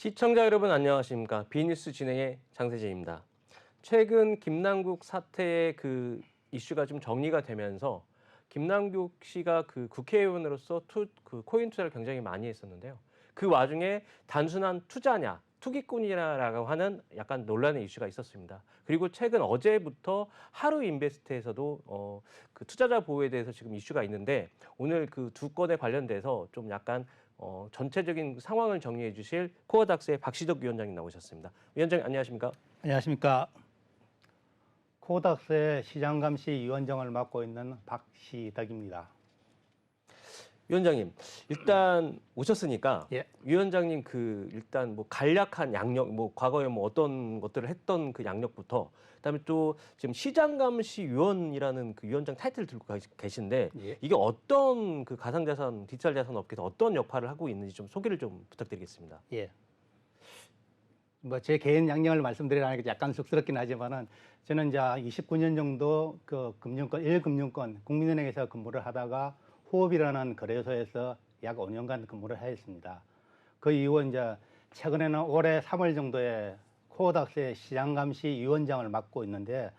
시청자 여러분 안녕하십니까? 비뉴스 진행의 장세재입니다. 최근 김남국 사태의 그 이슈가 좀 정리가 되면서 김남국 씨가 그 국회의원으로서 코인 투자를 굉장히 많이 했었는데요. 그 와중에 단순한 투자냐, 투기꾼이라고 하는 약간 논란의 이슈가 있었습니다. 그리고 최근 어제부터 하루 인베스트에서도 그 투자자 보호에 대해서 지금 이슈가 있는데 오늘 그 두 건에 관련돼서 좀 약간 전체적인 상황을 정리해 주실 코어닥스의 박시덕 위원장님 나오셨습니다. 위원장님 안녕하십니까? 안녕하십니까. 코닥스의 시장감시위원장을 맡고 있는 박시덕입니다. 위원장님 일단 오셨으니까 예. 위원장님 그 일단 뭐 간략한 양력 뭐 과거에 뭐 어떤 것들을 했던 그 양력부터 그다음에 또 지금 시장감시위원이라는 그 위원장 타이틀을 들고 계신데 예. 이게 어떤 그 가상자산 디지털 자산 업계에서 어떤 역할을 하고 있는지 좀 소개를 좀 부탁드리겠습니다. 예. 뭐 제 개인 양력을 말씀드리라니까 약간 쑥스럽긴 하지만은 저는 이제 29년 정도 그 금융권, 1금융권 국민은행에서 근무를 하다가 호흡이라는 거래소에서 약 5년간 근무를 했습니다. 그 이후 이제 최근에는 올해 3월 정도에 코어닥스의 시장감시위원장을 맡고 있는데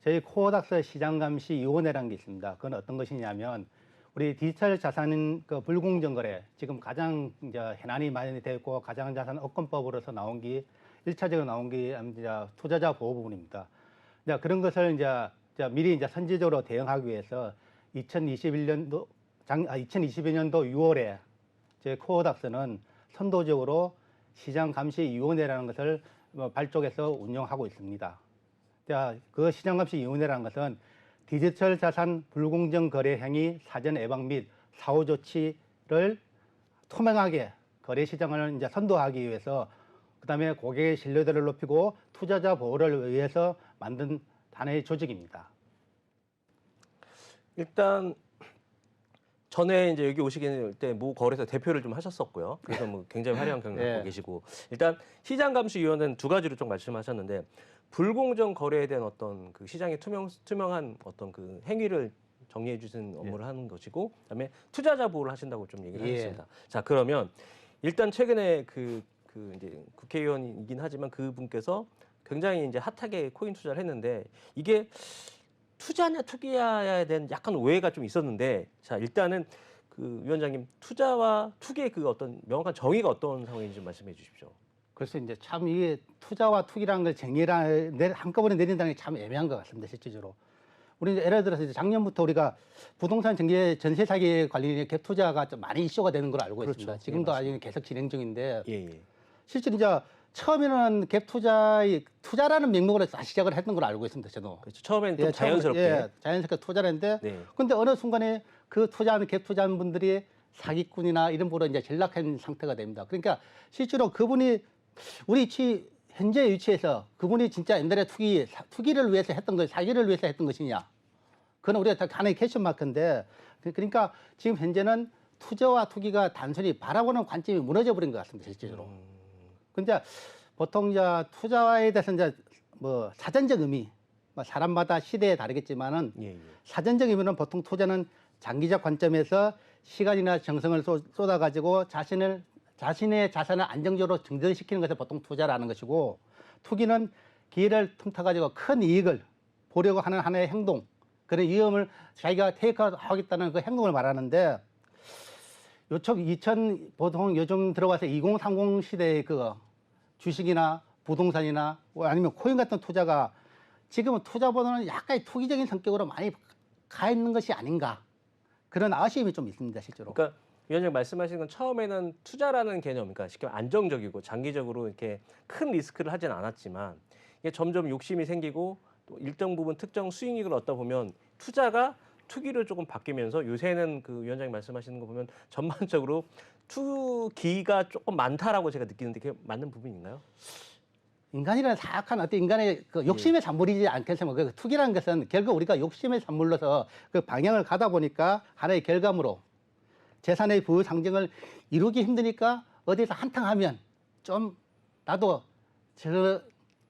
저희 코어닥스 시장감시위원회라는 게 있습니다. 그건 어떤 것이냐면 우리 디지털 자산인 그 불공정 거래 지금 가장 이제 현안이 많이 되고 가장 자산 업권법으로서 나온 게 1차적으로 나온 게 이제 투자자 보호 부분입니다. 이제 그런 것을 이제 미리 이제 선제적으로 대응하기 위해서 2022년도 6월에 저희 코어닥스는 선도적으로 시장감시위원회라는 것을 발족해서 운영하고 있습니다. 그 시장감시위원회라는 것은 디지털 자산 불공정 거래 행위 사전 예방 및 사후 조치를 투명하게 거래 시장을 이제 선도하기 위해서 그다음에 고객의 신뢰도를 높이고 투자자 보호를 위해서 만든 하나의 조직입니다. 일단 전에 이제 여기 오시기 때 모 거래소 대표를 좀 하셨었고요. 그래서 뭐 굉장히 화려한 경력 갖고 계시고 일단 시장감시위원회는 두 가지로 좀 말씀하셨는데 불공정 거래에 대한 어떤 그 시장의 투명한 어떤 그 행위를 정리해 주신 업무를 하는 것이고 그다음에 투자자 보호를 하신다고 좀 얘기를 하셨습니다. 자 그러면 일단 최근에 그 이제 국회의원이긴 하지만 그분께서 굉장히 이제 핫하게 코인 투자를 했는데 이게 투자냐 투기야에 대한 약간 오해가 좀 있었는데 자 일단은 그 위원장님 투자와 투기의 그 어떤 명확한 정의가 어떤 상황인지 좀 말씀해 주십시오. 그래서 이제 참 이게 투자와 투기라는 걸 한꺼번에 내린다는 게 참 애매한 것 같습니다, 실질적으로. 우리 이제 예를 들어서 이제 작년부터 우리가 부동산 전세 사기 관련 갭 투자가 좀 많이 이슈가 되는 걸로 알고 있습니다. 지금도 아직 계속 진행 중인데 실제로 이제 처음에는 갭 투자라는 명목으로 시작을 했던 걸로 알고 있습니다. 저도. 그렇죠. 처음에는 좀 자연스럽게. 자연스럽게 투자를 했는데, 근데 어느 순간에 그 갭 투자한 분들이 사기꾼이나 이런 부로 이제 전락한 상태가 됩니다. 그러니까 실제로 그분이 현재 위치에서 그분이 진짜 옛날에 투기를 위해서 했던 것, 사기를 위해서 했던 것이냐. 그건 우리가 다 하나의 퀘스천 마크인데, 그러니까 지금 현재는 투자와 투기가 단순히 바라보는 관점이 무너져 버린 것 같습니다, 실제로. 근데 보통 이제 투자에 대해서 이제 뭐 사전적 의미, 뭐 사람마다 시대에 다르겠지만은 사전적 의미는 보통 투자는 장기적 관점에서 시간이나 정성을 쏟아가지고 자신의 자산을 안정적으로 증전시키는 것을 보통 투자라는 것이고 투기는 기회를 틈타가지고 큰 이익을 보려고 하는 하나의 행동, 그런 위험을 자기가 테이크하겠다는 그 행동을 말하는데 보통 요즘 들어와서 2030 시대의 그 주식이나 부동산이나 아니면 코인 같은 투자가 지금은 투자보다는 약간의 투기적인 성격으로 많이 가 있는 것이 아닌가. 그런 아쉬움이 좀 있습니다, 실제로. 그러니까 위원장님 말씀하신 건 처음에는 투자라는 개념, 그러니까 쉽게 말하면 안정적이고 장기적으로 이렇게 큰 리스크를 하진 않았지만 이게 점점 욕심이 생기고 또 일정 부분 특정 수익률을 얻다 보면 투자가 투기로 조금 바뀌면서 요새는 그 위원장님 말씀하시는 거 보면 전반적으로 투기가 조금 많다라고 제가 느끼는데 그게 맞는 부분인가요? 인간이라는 사악한 어떤 인간의 그 욕심의 산물이지 않겠습니까? 그 투기라는 것은 결국 우리가 욕심의 산물로서 그 방향을 가다 보니까 하나의 결과물로 재산의 부유 상징을 이루기 힘드니까 어디서 한탕하면 좀 나도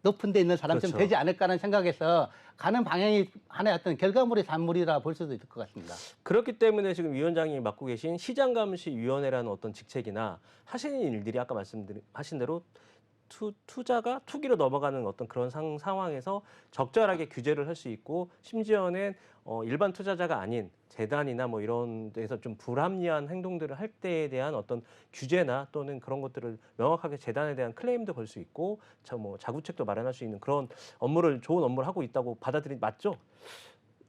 높은 데 있는 사람처럼 그렇죠. 되지 않을까라는 생각에서 가는 방향이 하나의 어떤 결과물의 산물이라 볼 수도 있을 것 같습니다. 그렇기 때문에 지금 위원장이 맡고 계신 시장감시위원회라는 어떤 직책이나 하시는 일들이 아까 말씀하신 대로 투자가 투기로 넘어가는 어떤 그런 상황에서 적절하게 규제를 할 수 있고 심지어는 일반 투자자가 아닌 재단이나 뭐 이런 데서 좀 불합리한 행동들을 할 때에 대한 어떤 규제나 또는 그런 것들을 명확하게 재단에 대한 클레임도 걸 수 있고 뭐 자구책도 마련할 수 있는 그런 좋은 업무를 하고 있다고 맞죠?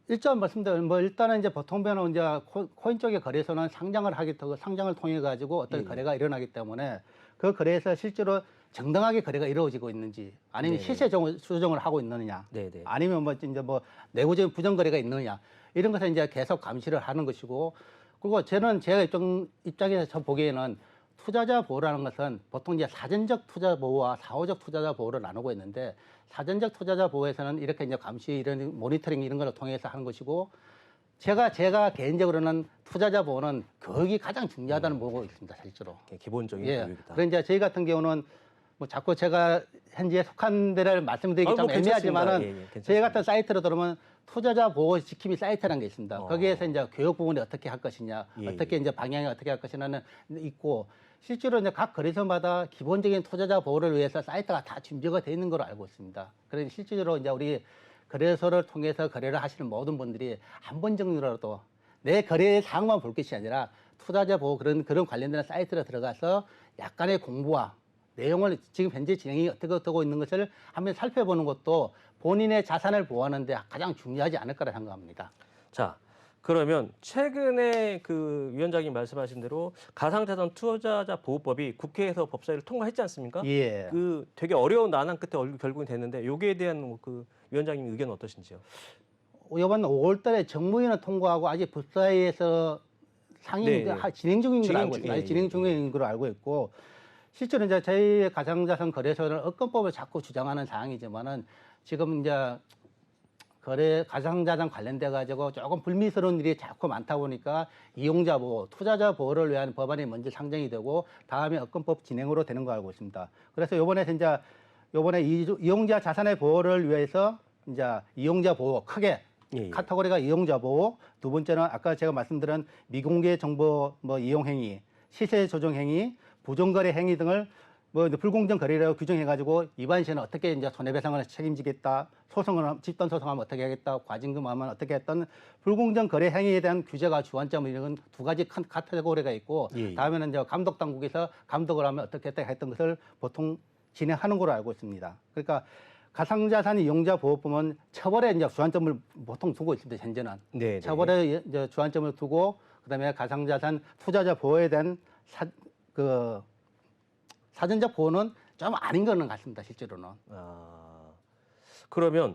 일단 말씀드린 뭐 일단은 이제 보통 변은 이제 코인 쪽의 거래소는 상장을 통해 가지고 어떤 예, 예. 거래가 일어나기 때문에 그 거래에서 실제로 정당하게 거래가 이루어지고 있는지 아니면 네네. 시세 수정을 하고 있느냐 네네. 아니면 뭐 이제 뭐 내부적인 부정 거래가 있느냐 이런 것을 이제 계속 감시를 하는 것이고 그리고 제가 입장에서 저 보기에는 투자자 보호라는 것은 보통 이제 사전적 투자 보호와 사후적 투자자 보호를 나누고 있는데 사전적 투자자 보호에서는 이렇게 이제 감시 이런 모니터링 이런 걸 통해서 하는 것이고 제가 개인적으로는 투자자 보호는 교육이 가장 중요하다는 보고 있습니다, 실제로. 기본적인 예. 교육이다. 그런 이제 저희 같은 경우는 뭐 자꾸 제가 현재 속한 데를 말씀드리기 좀 뭐 애매하지만은 괜찮습니다. 저희 같은 사이트로 들어오면 투자자 보호 지킴이 사이트라는 게 있습니다. 어. 거기에서 이제 교육 부분이 어떻게 할 것이냐, 예, 어떻게 이제 방향이 어떻게 할 것이냐는 있고 실제로 이제 각 거래소마다 기본적인 투자자 보호를 위해서 사이트가 다 준비가 돼 있는 걸로 알고 있습니다. 그래서 실질적으로 이제 우리 거래소를 통해서 거래를 하시는 모든 분들이 한 번 정도라도 내 거래 사항만 볼 것이 아니라 투자자 보호 그런 관련된 사이트로 들어가서 약간의 공부와 내용을 지금 현재 진행이 어떻게 되고 있는 것을 한번 살펴보는 것도 본인의 자산을 보호하는 데 가장 중요하지 않을까라 생각합니다. 자, 그러면 최근에 그 위원장님 말씀하신 대로 가상자산 투자자 보호법이 국회에서 법사위를 통과했지 않습니까? 예. 그 되게 어려운 난항 끝에 결국은 됐는데 여기에 대한 그 위원장님 의견은 어떠신지요? 이번 5월 달에 정무위는 통과하고 아직 법사위에서 상임이 네. 진행 중인 걸로 알고 중에, 있습니다. 예, 진행 예. 중인 걸로 알고 있고 실제로 이제 저희 가상자산 거래소는 업권법을 자꾸 주장하는 사항이지만은 지금 이제 가상자산 관련돼 가지고 조금 불미스러운 일이 자꾸 많다 보니까 이용자 보호, 투자자 보호를 위한 법안이 먼저 상정이 되고 다음에 업권법 진행으로 되는 거 알고 있습니다. 그래서 요번에 이용자 자산의 보호를 위해서 이제 이용자 보호 크게 예. 카테고리가 이용자 보호, 두 번째는 아까 제가 말씀드린 미공개 정보 뭐 이용 행위, 시세 조정 행위, 부정거래 행위 등을 뭐 불공정 거래라고 규정해가지고 위반 시에는 어떻게 이제 손해배상을 책임지겠다, 집단 소송하면 어떻게 하겠다, 과징금하면 어떻게 했던 불공정 거래 행위에 대한 규제가 주안점 이런 두 가지 큰 카테고리가 있고 예. 다음에는 이제 감독 당국에서 감독을 하면 어떻게 했던 것을 보통 진행하는 걸로 알고 있습니다. 그러니까 가상자산 이용자 보호법은 처벌에 이제 주안점을 보통 두고 있습니다. 현재는 네. 처벌에 이제 주안점을 두고 그다음에 가상자산 투자자 보호에 대한 사전적 보호는 좀 아닌 거는 같습니다. 실제로는. 그러면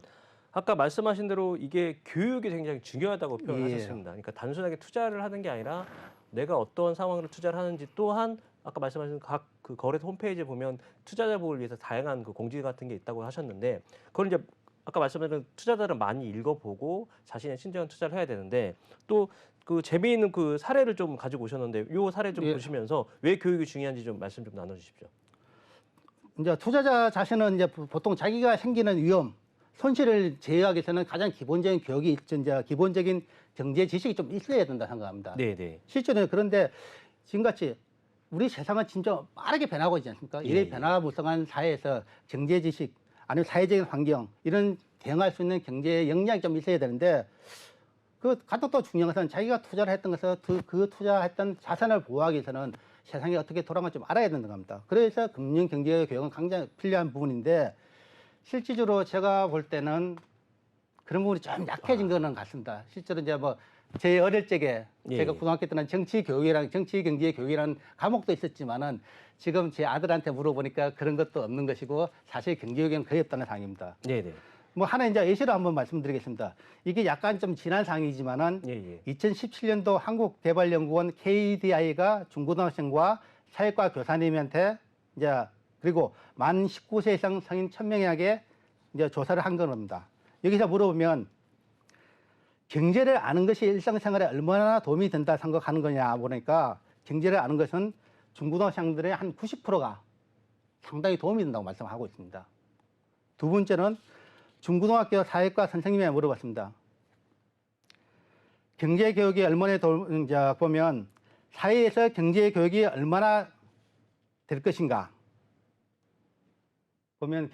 아까 말씀하신 대로 이게 교육이 굉장히 중요하다고 예. 표현하셨습니다. 그러니까 단순하게 투자를 하는 게 아니라 내가 어떤 상황으로 투자를 하는지 또한 아까 말씀하신 각 그 거래소 홈페이지에 보면 투자자 보호를 위해서 다양한 그 공지 같은 게 있다고 하셨는데 그걸 이제 아까 말씀하신 투자자를 많이 읽어보고 자신의 신중한 투자를 해야 되는데 또 그 재미있는 그 사례를 좀 가지고 오셨는데 요 사례 좀 예. 보시면서 왜 교육이 중요한지 좀 말씀 좀 나눠주십시오. 이제 투자자 자신은 이제 보통 자기가 생기는 위험, 손실을 제어하기 위해서는 가장 기본적인 교육이 이제 기본적인 경제 지식이 좀 있어야 된다 생각합니다. 네네. 실제로 그런데 지금같이 우리 세상은 진짜 빠르게 변하고 있지 않습니까? 예, 이래 예. 변화무쌍한 사회에서 경제 지식 아니면 사회적인 환경 이런 대응할 수 있는 경제 역량이 좀 있어야 되는데 그 가장 또 중요한 것은 자기가 투자를 했던 것을 그 투자했던 자산을 보호하기 위해서는 세상이 어떻게 돌아가는지 좀 알아야 된다고 합니다. 그래서 금융 경제 교육은 굉장히 필요한 부분인데 실질적으로 제가 볼 때는 그런 부분이 좀 약해진 거는 같습니다. 실제로 이제 뭐 제 어릴 적에 예, 제가 예. 고등학교 때는 정치 경제 교육이라는 과목도 있었지만은 지금 제 아들한테 물어보니까 그런 것도 없는 것이고 사실 경제 교육은 거의 없다는 상황입니다. 네네. 뭐 하나 이제 예시로 한번 말씀드리겠습니다. 이게 약간 좀 지난 상황이지만은 예. 2017년도 한국개발연구원 KDI가 중고등학생과 사회과 교사님한테 이제 그리고 만 19세 이상 성인 1000명에게 이제 조사를 한 겁니다. 여기서 물어보면 경제를 아는 것이 일상생활에 얼마나 도움이 된다 생각하는 거냐 보니까 경제를 아는 것은 중고등학생들의 한 90%가 상당히 도움이 된다고 말씀하고 있습니다. 두 번째는 중고등학교 사회과 선생님에 물어봤습니다. 경제 교육이 얼마나 보면 사회에서 경제 교육이 얼마나 될 것인가 보면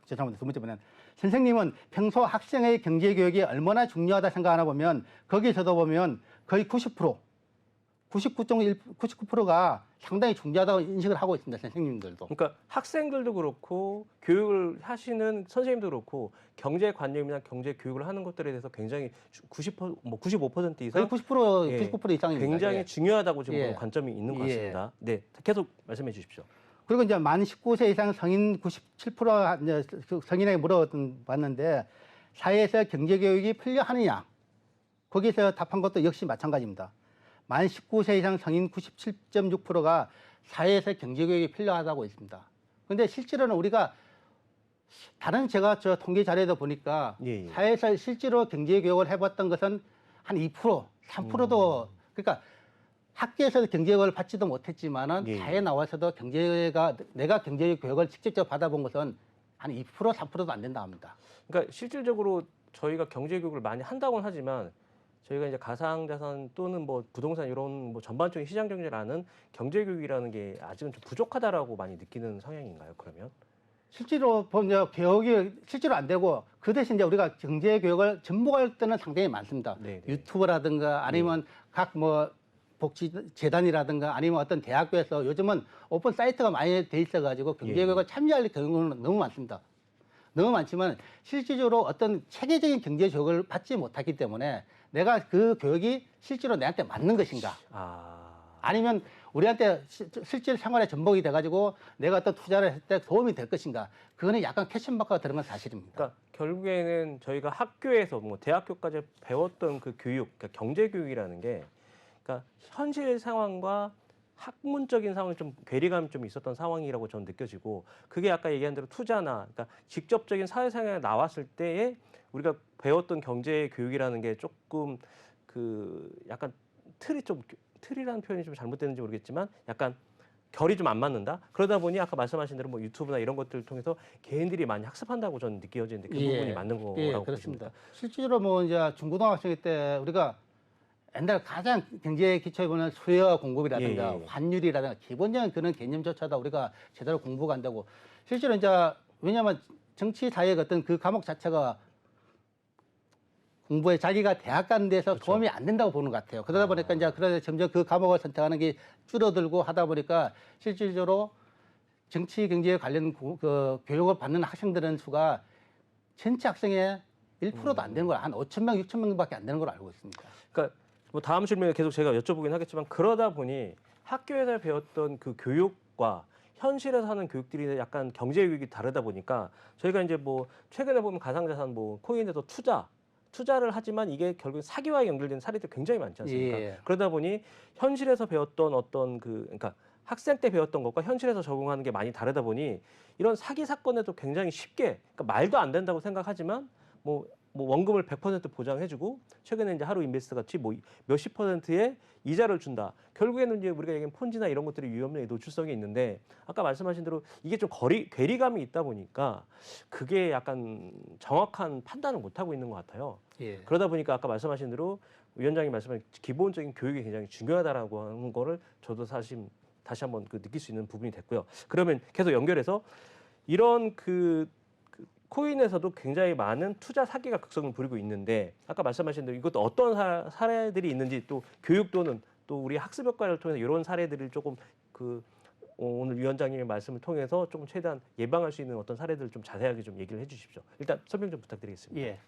죄송합니다. 두 번째 보면 선생님은 평소 학생의 경제 교육이 얼마나 중요하다 생각하나 보면 거기서도 보면 거의 99.99%가 상당히 중요하다고 인식을 하고 있습니다. 선생님들도. 그러니까 학생들도 그렇고 교육을 하시는 선생님도 그렇고 경제관념이나 경제 교육을 하는 것들에 대해서 굉장히 95% 이상 거의 99% 이상입니다. 굉장히 예. 중요하다고 지금 예. 관점이 있는 것 예. 같습니다. 네, 계속 말씀해 주십시오. 그리고 이제 만 19세 이상 성인 97%가 이제 성인에게 물어봤는데 사회에서 경제 교육이 필요하느냐? 거기서 답한 것도 역시 마찬가지입니다. 만 19세 이상 성인 97.6%가 사회에서 경제 교육이 필요하다고 있습니다. 그런데 실제로는 우리가 다른 제가 통계 자료에도 보니까 예. 사회에서 실제로 경제 교육을 해봤던 것은 한 2%, 3%도 그러니까 학교에서 경제교육을 받지도 못했지만은 예. 사회에 나와서도 내가 경제 교육을 직접적으로 받아본 것은 한 2%, 3%도 안 된다 합니다. 그러니까 실질적으로 저희가 경제 교육을 많이 한다고는 하지만 저희가 이제 가상자산 또는 뭐 부동산 이런 뭐 전반적인 시장 경제를 아는 경제 교육이라는 게 아직은 좀 부족하다라고 많이 느끼는 성향인가요? 그러면? 실제로 보면 교육이 실제로 안 되고 그 대신 이제 우리가 경제 교육을 접목할 때는 상당히 많습니다. 네네. 유튜브라든가 아니면 각 뭐 복지재단이라든가 아니면 어떤 대학교에서 요즘은 오픈 사이트가 많이 돼 있어가지고 경제교육을 참여할 경우는 너무 많습니다. 너무 많지만 실질적으로 어떤 체계적인 경제 교육을 받지 못하기 때문에 내가 그 교육이 실제로 내한테 맞는 것인가? 아니면 우리한테 실제 생활에 전복이 돼가지고 내가 어떤 투자를 할 때 도움이 될 것인가? 그거는 약간 캐션마크가 들은 건 사실입니다. 그러니까 결국에는 저희가 학교에서 뭐 대학교까지 배웠던 그 교육, 그러니까 경제 교육이라는 게 그러니까 현실 상황과 학문적인 상황이 좀 괴리감이 좀 있었던 상황이라고 저는 느껴지고 그게 아까 얘기한 대로 투자나 그러니까 직접적인 사회생활에 나왔을 때에 우리가 배웠던 경제 교육이라는 게 조금 그 약간 틀이라는 표현이 좀 잘못됐는지 모르겠지만 약간 결이 좀 안 맞는다. 그러다 보니 아까 말씀하신 대로 뭐 유튜브나 이런 것들을 통해서 개인들이 많이 학습한다고 저는 느껴지는데 그 부분이 맞는 거라고 그렇습니다. 보십니까? 실제로 뭐 이제 중고등학생 때 우리가 옛날 가장 경제 기초에 보면 수요 공급이라든가 환율이라든가 기본적인 그런 개념조차도 우리가 제대로 공부가 안 되고 실제로 이제 왜냐하면 정치 사회의 어떤 그 과목 자체가 공부에 자기가 대학 가는 데서 그렇죠. 도움이 안 된다고 보는 것 같아요. 그러다 보니까 이제 그러다 점점 그 과목을 선택하는 게 줄어들고 하다 보니까 실질적으로 정치 경제에 관련 그 교육을 받는 학생들은 수가 전체 학생의 1%도 안 되는 걸 한 5천 명, 6천 명밖에 안 되는 걸로 알고 있습니다. 그러니까 뭐 다음 질문에 계속 제가 여쭤보긴 하겠지만 그러다 보니 학교에서 배웠던 그 교육과 현실에서 하는 교육들이 약간 경제 교육이 다르다 보니까 저희가 이제 뭐 최근에 보면 가상자산 뭐 코인에서 투자를 하지만 이게 결국 사기와 연결된 사례들 굉장히 많지 않습니까? 예. 그러다 보니 현실에서 배웠던 어떤 그러니까 학생 때 배웠던 것과 현실에서 적용하는 게 많이 다르다 보니 이런 사기 사건에도 굉장히 쉽게 그러니까 말도 안 된다고 생각하지만 뭐 원금을 100% 보장해주고 최근에 이제 하루 인베스트 같이 뭐 몇십 %의 이자를 준다. 결국에는 이제 우리가 얘기한 폰지나 이런 것들이 위험에 노출성이 있는데 아까 말씀하신 대로 이게 좀 괴리감이 있다 보니까 그게 약간 정확한 판단을 못 하고 있는 것 같아요. 예. 그러다 보니까 아까 말씀하신 대로 위원장이 말씀하신 기본적인 교육이 굉장히 중요하다라고 하는 거를 저도 사실 다시 한번 느낄 수 있는 부분이 됐고요. 그러면 계속 연결해서 이런 코인에서도 굉장히 많은 투자 사기가 극성을 부리고 있는데 아까 말씀하신 대로 이것도 어떤 사례들이 있는지 또 교육 또는 또 우리 학습 효과를 통해서 이런 사례들을 조금 오늘 위원장님의 말씀을 통해서 조금 최대한 예방할 수 있는 어떤 사례들을 좀 자세하게 좀 얘기를 해주십시오. 일단 설명 좀 부탁드리겠습니다. 예.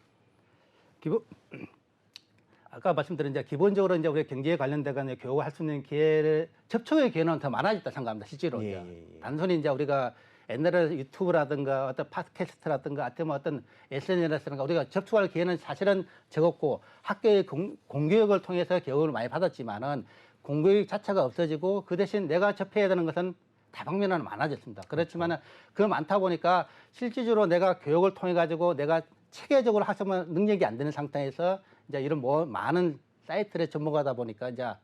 아까 말씀드린 이제 기본적으로 이제 우리 경제에 관련돼가 교육을 할 수 있는 기회를 접촉의 기회는 더 많아졌다 생각합니다. 실제로 단순히 이제 우리가 옛날에 유튜브라든가 어떤 팟캐스트라든가 어떤 SNS라든가 우리가 접촉할 기회는 사실은 적었고 학교의 공교육을 통해서 교육을 많이 받았지만은 공교육 자체가 없어지고 그 대신 내가 접해야 되는 것은 다방면으로 많아졌습니다. 그렇지만은 그 많다 보니까 실질적으로 내가 교육을 통해 가지고 내가 체계적으로 학습할 능력이 안 되는 상태에서 이제 이런 많은 사이트에 접목하다 보니까 이제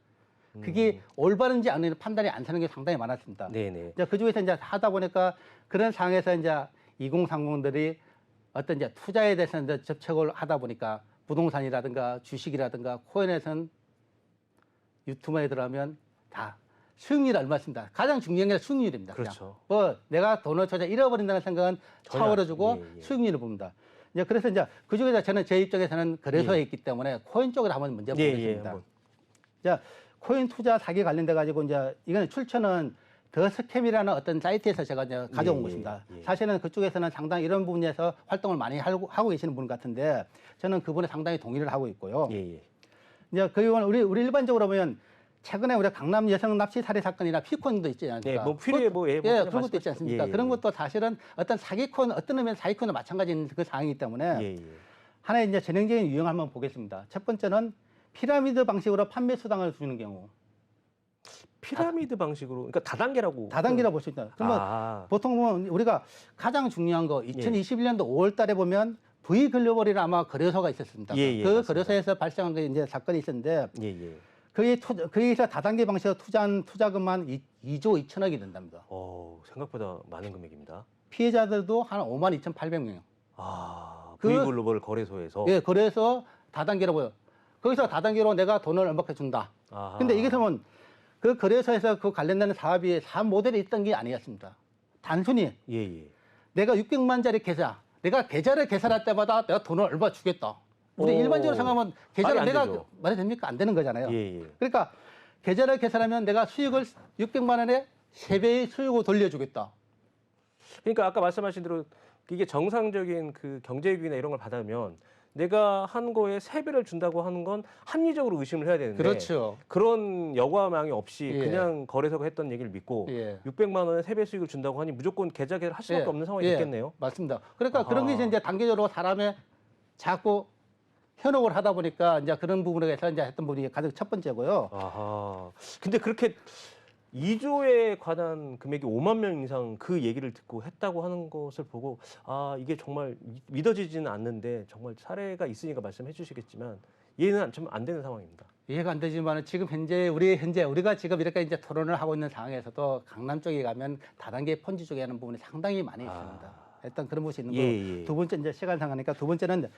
그게 올바른지 아닌지 판단이 안 서는 게 상당히 많았습니다. 네네. 이제 그 중에서 이제 하다 보니까 그런 상황에서 이제 2030들이 어떤 이제 투자에 대해서 이제 접촉을 하다 보니까 부동산이라든가 주식이라든가 코인에서는 유튜브에 들어가면 다 수익률이 얼마입니다. 가장 중요한 게 수익률입니다. 그렇죠. 뭐 내가 돈을 투자 잃어버린다는 생각은 전혀 차오르주고 예. 수익률을 봅니다. 이제 그래서 이제 그 중에서 저는 제 입장에서는 거래소에 있기 때문에 코인 쪽을 한번 먼저 보겠습니다. 한번. 자, 코인 투자 사기 관련돼 가지고 이제 이거는 출처는 더 스캠이라는 어떤 사이트에서 제가 이제 가져온 것입니다. 사실은 그쪽에서는 상당히 이런 부분에서 활동을 많이 하고 계시는 분 같은데 저는 그분에 상당히 동의를 하고 있고요. 이제 그 이건 우리 일반적으로 보면 최근에 우리가 강남 여성 납치 살해 사건이나 피콘도 있지 않습니까? 뭐 필요해 그런 것도 있지 않습니까? 그런 것도 사실은 어떤 사기콘 어떤 의미에서 사기콘과 마찬가지인 그 상황이기 때문에 하나의 이제 전형적인 유형을 한번 보겠습니다. 첫 번째는 피라미드 방식으로 판매 수당을 주는 경우. 피라미드 방식으로, 그러니까 다단계라고. 다단계라고 볼 수 있다. 그러면 보통 보면 우리가 가장 중요한 거 2021년도 5월달에 보면 V 글로벌이라 아마 거래소가 있었습니다. 그 맞습니다. 거래소에서 발생한 게 이제 사건이 있었는데 거기서 다단계 방식으로 투자한 투자금만 2조 2천억이 된답니다. 생각보다 많은 금액입니다. 피해자들도 한 52,800명. V 글로벌 거래소에서. 예, 거래소 다단계라고요. 거기서 다단계로 내가 돈을 얼마큼 준다. 근데 이게 보면 그 거래소에서 그 관련된 사업 모델이 있던 게 아니었습니다. 단순히 내가 600만짜리 계좌, 내가 계좌를 개설할 때마다 내가 돈을 얼마 주겠다. 우리 일반적으로 생각하면 계좌를 내가 말이 됩니까? 안 되는 거잖아요. 그러니까 계좌를 개설하면 내가 수익을 600만 원에 3배의 수익을 돌려주겠다. 그러니까 아까 말씀하신 대로 이게 정상적인 그 경제위기나 이런 걸 받으면 내가 한 거에 3배를 준다고 하는 건 합리적으로 의심을 해야 되는데 그렇죠. 그런 여과망이 없이 그냥 거래소가 했던 얘기를 믿고 600만 원에 3배 수익을 준다고 하니 무조건 계좌 개설 할 수밖에 없는 상황이 됐겠네요. 맞습니다. 그러니까 그런 게 이제 단계적으로 사람의 자꾸 현혹을 하다 보니까 이제 그런 부분에서 이제 했던 부분이 가장 첫 번째고요. 근데 그렇게 2조에 관한 금액이 5만 명 이상 그 얘기를 듣고 했다고 하는 것을 보고 이게 정말 믿어지지는 않는데 정말 사례가 있으니까 말씀해 주시겠지만 이해는 좀 안 되는 상황입니다. 이해가 안 되지만 지금 우리가 지금 이렇게 이제 토론을 하고 있는 상황에서도 강남 쪽에 가면 다단계 펀지 쪽에 하는 부분이 상당히 많이 있습니다. 일단 그런 것이 있는 거. 두 번째 이제 시간 상하니까 두 번째는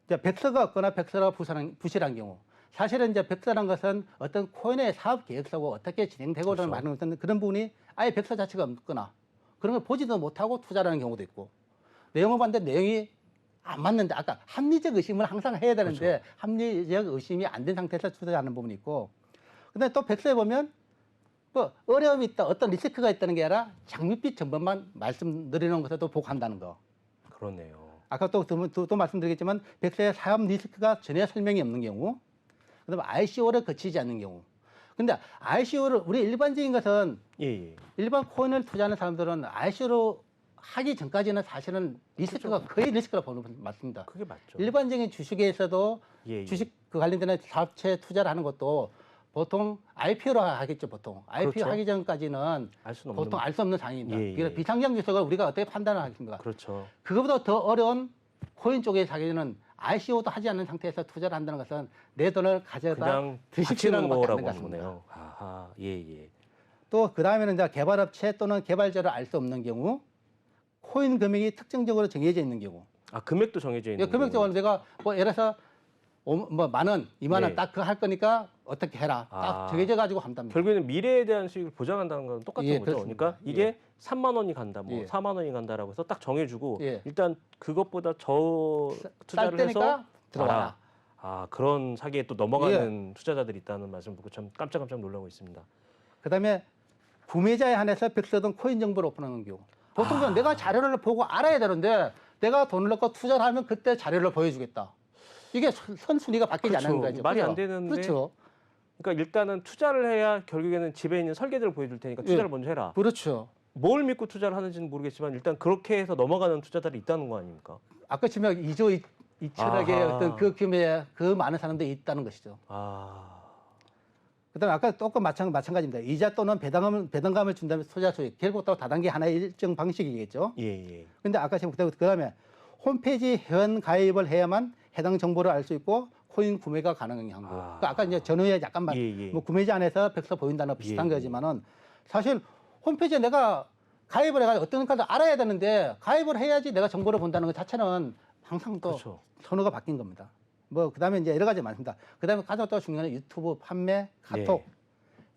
이제 백서가 없거나 백서가 부실한 경우. 사실은 이제 백서라는 것은 어떤 코인의 사업 계획서고 어떻게 진행되고 그런 많은 어떤 그런 부분이 아예 백서 자체가 없거나 그런 걸 보지도 못하고 투자하는 경우도 있고 내용을 봤는데 내용이 안 맞는데 아까 합리적 의심을 항상 해야 되는데 합리적 의심이 안 된 상태에서 투자하는 부분이 있고 근데 또 백서에 보면 뭐 어려움이 있다 어떤 리스크가 있다는 게 아니라 장밋빛 전반만 말씀드리는 것에도 보고한다는 거. 그렇네요. 아까 또 말씀드리겠지만 백서에 사업 리스크가 전혀 설명이 없는 경우 그다음에 ICO를 거치지 않는 경우. 근데 ICO를 우리 일반적인 것은 일반 코인을 투자하는 사람들은 ICO로 하기 전까지는 사실은 리스크가 거의 리스크라고 보는 게 맞습니다. 그게 맞죠. 일반적인 주식에서도 주식 그 관련된 사업체 투자를 하는 것도 보통 IPO로 하겠죠, 보통. IPO 하기 전까지는 보통 알 수 없는 상황입니다. 그래서 비상장 주식을 우리가 어떻게 판단을 하겠습니까? 그거보다 더 어려운 코인 쪽에 사기는 ICO도 하지 않는 상태에서 투자를 한다는 것은 내 돈을 가져다 드십시오라는 것밖에 안 되는 것 같습니다. 또 그다음에는 이제 개발업체 또는 개발자를 알 수 없는 경우 코인 금액이 특정적으로 정해져 있는 경우. 금액도 정해져 있는 경우. 금액적으로 내가 뭐 예를 들어서 뭐 10,000원, 20,000원 딱 그거 할 거니까 어떻게 해라. 딱 정해져 가지고 한답니다. 결국에는 미래에 대한 수익을 보장한다는 건 똑같은 거죠. 그렇습니다. 그러니까 이게 3만 원이 간다, 뭐 4만 원이 간다라고 해서 딱 정해주고 일단 그것보다 투자를 해서 들어와라. 그런 사기에 또 넘어가는 투자자들이 있다는 말씀 보고 참 깜짝깜짝 놀라고 있습니다. 그다음에 구매자에 한해서 백서든 코인 정보를 오픈하는 경우. 보통 내가 자료를 보고 알아야 되는데 내가 돈을 넣고 투자를 하면 그때 자료를 보여주겠다. 이게 선순위가 바뀌지 않는 거죠. 말이 안 되는데. 그렇죠. 그러니까 일단은 투자를 해야 결국에는 집에 있는 설계도를 보여줄 테니까 투자를 먼저 해라. 그렇죠. 뭘 믿고 투자를 하는지는 모르겠지만 일단 그렇게 해서 넘어가는 투자자들이 있다는 거 아닙니까? 아까 지금 2조 2천억의 어떤 그 규모의 그 많은 사람들이 있다는 것이죠. 그다음에 아까 똑같은 마찬가지입니다. 이자 또는 배당감을 준다면 투자 수익 결국 또 다단계 하나의 일정 방식이겠죠. 근데 아까 지금 그다음에 홈페이지 회원 가입을 해야만 해당 정보를 알 수 있고 코인 구매가 가능한 거. 그러니까 아까 이제 전후에 약간만 뭐 구매자 안에서 백서 보인다는 비슷한 거지만은 사실 홈페이지에 내가 가입을 해가지고 어떤 건가도 알아야 되는데 가입을 해야지 내가 정보를 본다는 것 자체는 항상 또 그렇죠. 선호가 바뀐 겁니다. 뭐 그다음에 이제 여러 가지 많습니다. 그다음에 가장 또 중요한 건 유튜브 판매, 카톡 네.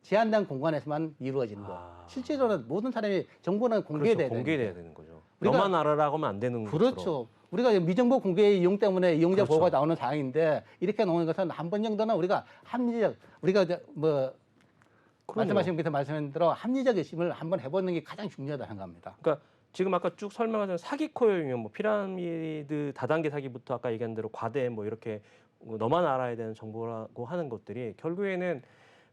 제한된 공간에서만 이루어지는 거. 실제로는 모든 사람이 정보는 공개돼야 그렇죠. 공개돼야 되는데. 되는 거죠. 우리가- 너만 알아라고 하면 안 되는 것처럼. 그렇죠. 우리가 미정보 공개 이용 때문에 이용자 그렇죠. 보호가 나오는 사항인데 이렇게 나오는 것은 한 번 정도는 우리가 합리적 우리가 이제 뭐 그럼요. 말씀하신 분께서 말씀하신 대로 합리적 의심을 한번 해보는 게 가장 중요하다는 겁니다. 그러니까 지금 아까 쭉 설명하신 사기 코어이면 뭐 피라미드 다단계 사기부터 아까 얘기한 대로 과대 뭐 이렇게 너만 알아야 되는 정보라고 하는 것들이 결국에는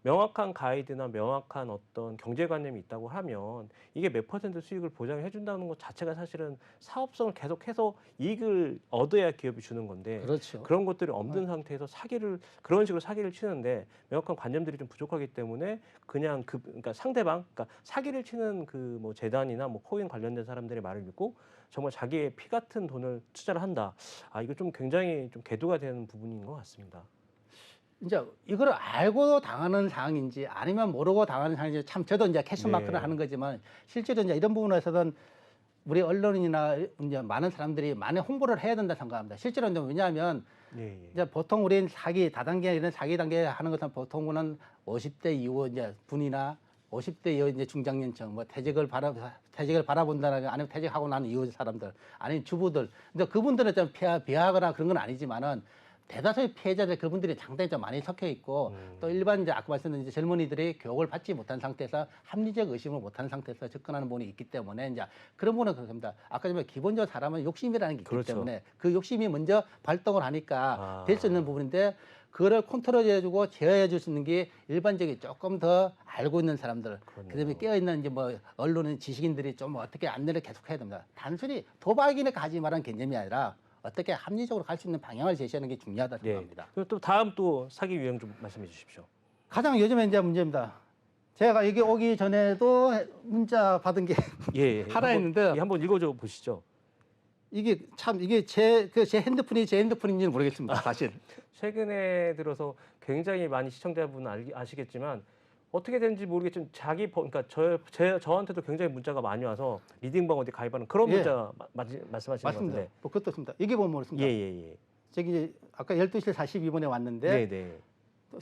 명확한 가이드나 명확한 어떤 경제관념이 있다고 하면 이게 몇 퍼센트 수익을 보장해 준다는 것 자체가 사실은 사업성을 계속해서 이익을 얻어야 기업이 주는 건데 그렇죠. 그런 것들이 없는 상태에서 사기를 그런 식으로 사기를 치는데 명확한 관념들이 좀 부족하기 때문에 그냥 그러니까 상대방 그러니까 사기를 치는 그 뭐 재단이나 뭐 코인 관련된 사람들의 말을 믿고 정말 자기의 피 같은 돈을 투자를 한다. 아 이거 좀 굉장히 좀 계도가 되는 부분인 것 같습니다. 이제 이걸 알고 당하는 상황인지 아니면 모르고 당하는 상황인지 참 저도 이제 캐시마크를 네. 하는 거지만 실제로 이제 이런 부분에서는 우리 언론이나 이제 많은 사람들이 많이 홍보를 해야 된다 생각합니다. 실제로 이제 왜냐하면 예, 예. 이제 보통 우리는 사기 다단계 이런 사기 단계 하는 것은 보통은 50대 이후 이제 분이나 50대 이후 이제 중장년층 뭐 퇴직을 바라본다는 게 아니면 퇴직하고 난 이후 사람들 아니면 주부들 근데 그분들은 좀 비하하거나 그런 건 아니지만은 대다수의 피해자들 그분들이 상당히 좀 많이 섞여 있고 또 일반 이제 아까 말씀드린 이제 젊은이들이 교육을 받지 못한 상태에서 합리적 의심을 못하는 상태에서 접근하는 부분이 있기 때문에 이제 그런 부분은 그렇습니다. 아까 전에 기본적으로 사람은 욕심이라는 게 있기 그렇죠. 때문에 그 욕심이 먼저 발동을 하니까 아. 될 수 있는 부분인데 그거를 컨트롤해주고 제어해줄 수 있는 게 일반적인 조금 더 알고 있는 사람들, 그렇네요. 그다음에 깨어 있는 이제 뭐 언론인 지식인들이 좀 어떻게 안내를 계속해야 됩니다. 단순히 도박이나 가지 말한 개념이 아니라 어떻게 합리적으로 갈 수 있는 방향을 제시하는 게 중요하다 네. 생각합니다. 그리고 또 다음 또 사기 유형 좀 말씀해 주십시오. 가장 요즘에 이제 문제입니다. 제가 여기 오기 전에도 문자 받은 게 예, 예. 하나 한번- 있는데 예, 한번 읽어줘 보시죠. 이게 참 이게 제 핸드폰이 제 핸드폰인지는 모르겠습니다. 사실. 최근에 들어서 굉장히 많이 시청자분 아시겠지만 어떻게 되는지 모르겠지만 그러니까 저한테도 굉장히 문자가 많이 와서 리딩방 어디 가입하는 그런 예. 문자 말씀하시는 것 맞습니다. 같은데. 뭐 그것도 있습니다. 이게 보면 모르겠습니다. 예예예. 저기 이제 아까 12시 42분에 왔는데 네네.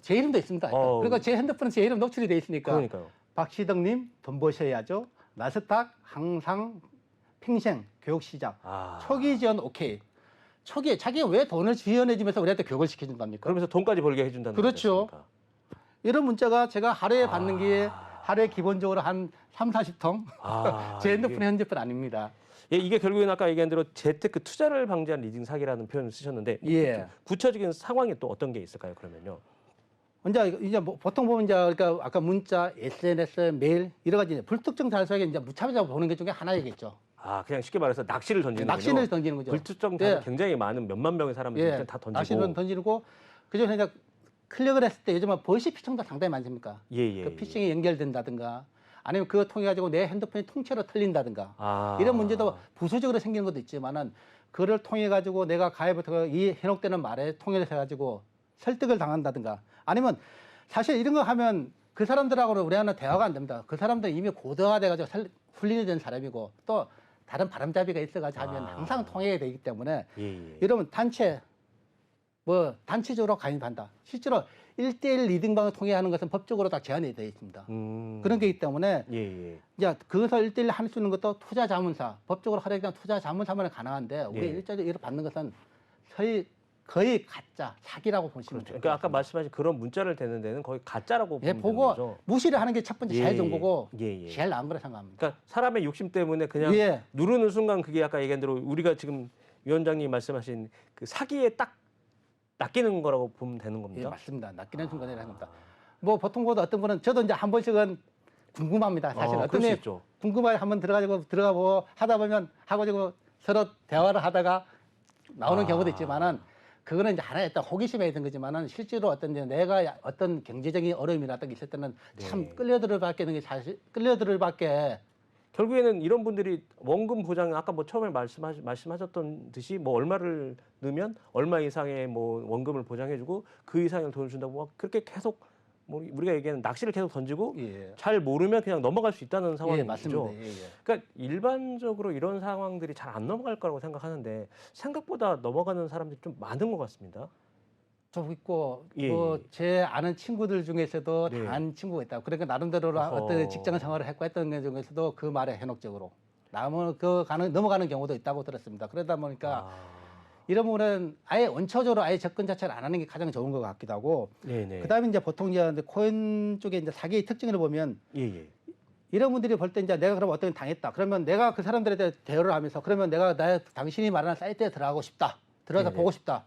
제 이름도 있습니다. 그러니까 제 핸드폰은 제 이름 녹출이 돼 있으니까 그러니까요. 박시덕님 돈 버셔야죠. 나스닥 항상 핑생 교육 시작. 아. 초기 지원 오케이. 초기에 자기가 왜 돈을 지원해주면서 우리한테 교육을 시켜준답니까? 그러면서 돈까지 벌게 해준다는 그렇죠. 거죠. 이런 문자가 제가 하루에 받는 게 하루에 기본적으로 한 3, 40통. 아, 제 핸드폰 현재뿐 아닙니다. 예, 이게 결국에는 아까 얘기한 대로 재테크 투자를 방지한 리딩 사기라는 표현을 쓰셨는데 예. 구체적인 상황이 또 어떤 게 있을까요? 그러면요. 이제 뭐 보통 보면 이제 그러니까 아까 문자, SNS, 메일 여러 가지 이제 불특정 단서에게 이제 무차별적으로 보는 게 중에 하나이겠죠. 아, 그냥 쉽게 말해서 낚시를 던지는 낚시를 거죠. 던지는 거죠. 불특정 예. 굉장히 많은 몇만 명의 사람들이 예. 다 던지고. 낚시는 던지고 그중에 이제 클릭을 했을 때 요즘은 벌시 피청도 상당히 많습니까? 예. 그 피싱이 연결된다든가 아니면 그거 통해 가지고 내 핸드폰이 통째로 털린다든가 아. 이런 문제도 부수적으로 생기는 것도 있지만은 그를 통해 가지고 내가 가입부터 이 현혹되는 말에 통해서 가지고 설득을 당한다든가 아니면 사실 이런 거 하면 그 사람들하고는 우리하고는 대화가 안 됩니다. 그 사람들 이미 고도화돼 가지고 훈련이 된 사람이고 또 다른 바람잡이가 있어가지고 하면 항상 통해야 되기 때문에 예. 여러분 단체적으로 가입한다. 실제로 1대1 리딩방을 통해 하는 것은 법적으로 다 제한이 되어 있습니다. 그런 게 있기 때문에 예. 이제 거기서 1대1 할 수 있는 것도 투자자문사, 법적으로 허락된 투자자문사만 가능한데 우리 예. 일자리를 받는 것은 거의 가짜, 사기라고 보시면 그렇죠. 돼요. 그러니까 아까 말씀하신 그런 문자를 대는 데는 거의 가짜라고 예, 보면 되는 보고 거죠. 무시를 하는 게 첫 번째 제일 좋은 거고 예. 제일 나은 거라 생각합니다. 그러니까 사람의 욕심 때문에 그냥 예. 누르는 순간 그게 아까 얘기한 대로 우리가 지금 위원장님이 말씀하신 그 사기에 딱 낚이는 거라고 보면 되는 예, 겁니다. 맞습니다. 낚이는 순간이라 합니다. 뭐 보통 보다 어떤 분은 저도 이제 한 번씩은 궁금합니다. 사실 그럴 어떤 수 애 있죠. 궁금하게 한번 들어가보고 하다 보면 하고 서로 대화를 하다가 나오는 경우도 있지만은 그거는 이제 하나의 어떤 호기심에 있는 거지만은 실제로 어떤 이제 내가 어떤 경제적인 어려움이라든가 있을 때는 참 네. 끌려들을 밖에 있는 게 사실 끌려들을 밖에 결국에는 이런 분들이 원금 보장 아까 뭐 처음에 말씀하셨던 듯이 뭐 얼마를 넣으면 얼마 이상의 뭐 원금을 보장해주고 그 이상의 돈을 준다고 막 그렇게 계속 뭐 우리가 얘기하는 낚시를 계속 던지고 예. 잘 모르면 그냥 넘어갈 수 있다는 예, 상황이죠. 맞습니다. 예, 예. 그러니까 일반적으로 이런 상황들이 잘 안 넘어갈 거라고 생각하는데 생각보다 넘어가는 사람들이 좀 많은 것 같습니다. 좀 있고 예, 제 아는 친구들 중에서도 네. 당한 친구가 있다. 그러니까 나름대로 어허. 어떤 직장 생활을 했고 했던 것 중에서도 그 말에 현혹적으로 넘어가는 경우도 있다고 들었습니다. 그러다 보니까 이런 부분은 아예 원초적으로 아예 접근 자체를 안 하는 게 가장 좋은 것 같기도 하고. 네네. 그다음에 이제 보통 이제 코인 쪽에 이제 사기의 특징을 보면 예예. 이런 분들이 볼 때 이제 내가 그럼 어떤 당했다. 그러면 내가 그 사람들에 대해 대화를 하면서 그러면 내가 당신이 말하는 사이트에 들어가고 싶다. 들어가서 네네. 보고 싶다.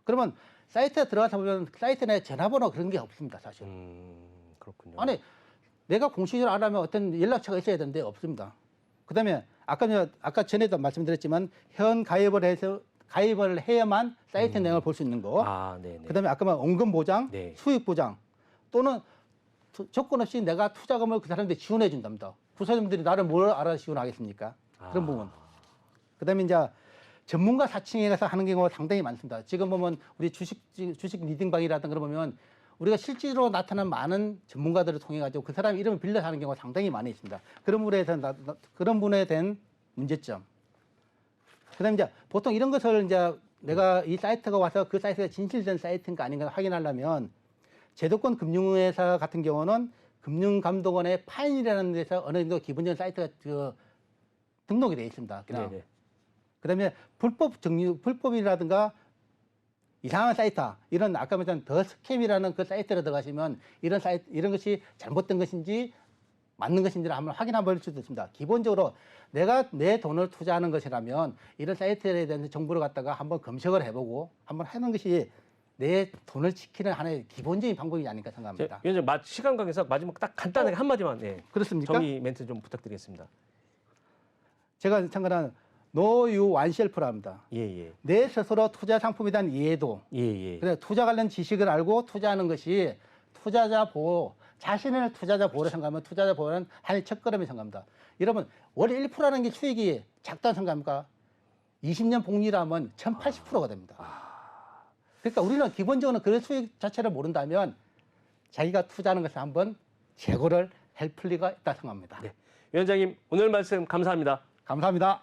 그러면 사이트에 들어가서 보면 사이트 내 전화번호 그런 게 없습니다, 사실. 그렇군요. 아니 내가 공식적으로 안 하면 어떤 연락처가 있어야 되는데 없습니다. 그다음에 아까 전에도 말씀드렸지만 현 가입을 해야만 사이트 내용을 볼 수 있는 거. 네네. 그다음에 아까 말 원금 보장, 네. 수익 보장 또는 조건 없이 내가 투자금을 그 사람들이 지원해 준답니다. 부서님들이 나를 뭘 알아 지원하겠습니까? 그런 부분. 그다음에 이제 전문가 사칭에 가서 하는 경우가 상당히 많습니다. 지금 보면 우리 주식 리딩방이라든가 그러면 우리가 실제로 나타난 많은 전문가들을 통해 가지고 그 사람 이름을 빌려서 하는 경우가 상당히 많이 있습니다. 그런 분에 대한 문제점. 그다음에 이제 보통 이런 것을 이제 내가 이 사이트가 와서 그 사이트가 진실된 사이트인가 아닌가 확인하려면 제도권 금융회사 같은 경우는 금융감독원의 파인이라는 데서 어느 정도 기본적인 사이트가 등록이 되어 있습니다. 네네. 그다음에 불법이라든가 이상한 사이트, 이런 아까 말했던 더 스캠이라는 그 사이트로 들어가시면 이런 것이 잘못된 것인지 맞는 것인지를 한번 확인 한번 할 수도 있습니다. 기본적으로 내가 내 돈을 투자하는 것이라면 이런 사이트에 대한 정보를 갖다가 한번 검색을 해보고 한번 하는 것이 내 돈을 지키는 하나의 기본적인 방법이 아닐까 생각합니다. 위원장 시간 관계상 마지막 딱 간단하게 한마디만 그렇습니까? 정리 멘트 좀 부탁드리겠습니다. 제가 생각하는 Know You Oneself라 합니다. 예예. 내 스스로 투자 상품에 대한 이해도, 예예. 그래 투자 관련 지식을 알고 투자하는 것이 투자자 보호, 자신을 투자자 보호로 생각하면 투자자 보호는 하나의 첫걸음이 생각합니다. 여러분 월 1%라는 게 수익이 작다는 생각합니까? 20년 복리라면 1080%가 됩니다. 그러니까 우리는 기본적으로 그런 수익 자체를 모른다면 자기가 투자하는 것을 한번 재고를 할 필요가 있다 생각합니다. 네. 위원장님 오늘 말씀 감사합니다. 감사합니다.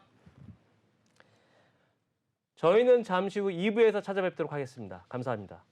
저희는 잠시 후 2부에서 찾아뵙도록 하겠습니다. 감사합니다.